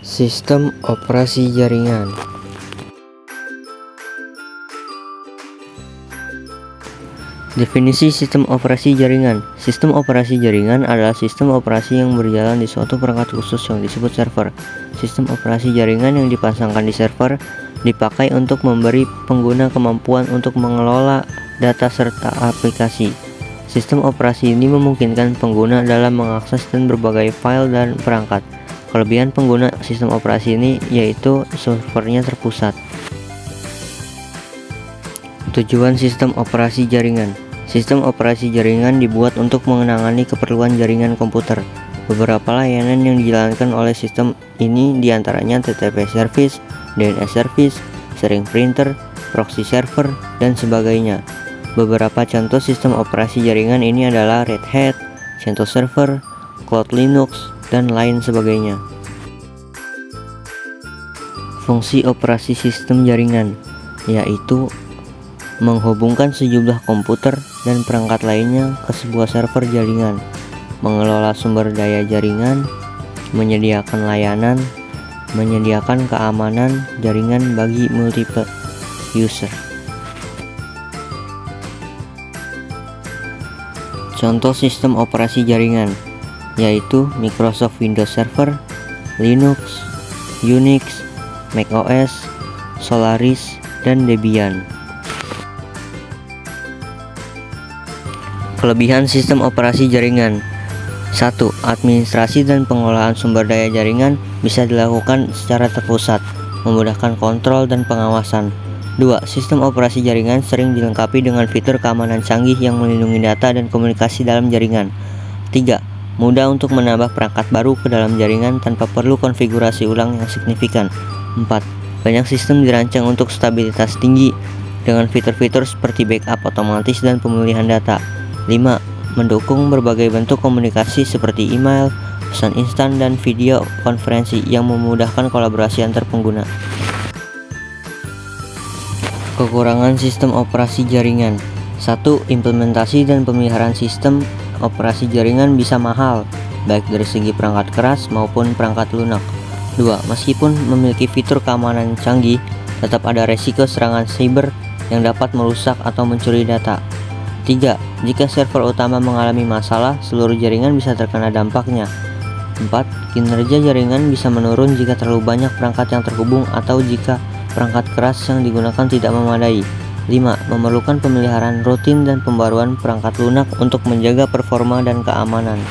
Sistem operasi jaringan. Definisi sistem operasi jaringan. Sistem operasi jaringan adalah sistem operasi yang berjalan di suatu perangkat khusus yang disebut server. Sistem operasi jaringan yang dipasangkan di server dipakai untuk memberi pengguna kemampuan untuk mengelola data serta aplikasi. Sistem operasi ini memungkinkan pengguna dalam mengakses dan berbagai file dan perangkat. Kelebihan pengguna sistem operasi ini yaitu servernya terpusat. Tujuan sistem operasi jaringan. Sistem operasi jaringan dibuat untuk menangani keperluan jaringan komputer. Beberapa layanan yang dijalankan oleh sistem ini diantaranya TTP service, DNS service, sharing printer, proxy server, dan sebagainya. Beberapa contoh sistem operasi jaringan ini adalah Red Hat, CentOS Server, Cloud Linux, dan lain sebagainya. Fungsi operasi sistem jaringan yaitu menghubungkan sejumlah komputer dan perangkat lainnya ke sebuah server jaringan, mengelola sumber daya jaringan, menyediakan layanan, menyediakan keamanan jaringan bagi multiple user. Contoh sistem operasi jaringan yaitu Microsoft Windows Server, Linux, Unix, macOS, Solaris, dan Debian. Kelebihan sistem operasi jaringan. 1. Administrasi dan pengelolaan sumber daya jaringan bisa dilakukan secara terpusat, memudahkan kontrol dan pengawasan. 2. Sistem operasi jaringan sering dilengkapi dengan fitur keamanan canggih yang melindungi data dan komunikasi dalam jaringan. 3. Mudah untuk menambah perangkat baru ke dalam jaringan tanpa perlu konfigurasi ulang yang signifikan. 4. Banyak sistem dirancang untuk stabilitas tinggi dengan fitur-fitur seperti backup otomatis dan pemulihan data. 5. Mendukung berbagai bentuk komunikasi seperti email, pesan instan, dan video konferensi yang memudahkan kolaborasi antar pengguna. Kekurangan sistem operasi jaringan. 1. Implementasi dan pemeliharaan sistem operasi jaringan bisa mahal, baik dari segi perangkat keras maupun perangkat lunak. 2. Meskipun memiliki fitur keamanan canggih, tetap ada resiko serangan cyber yang dapat merusak atau mencuri data. 3. Jika server utama mengalami masalah, seluruh jaringan bisa terkena dampaknya. 4. Kinerja jaringan bisa menurun jika terlalu banyak perangkat yang terhubung atau jika perangkat keras yang digunakan tidak memadai. 5. Memerlukan pemeliharaan rutin dan pembaruan perangkat lunak untuk menjaga performa dan keamanan.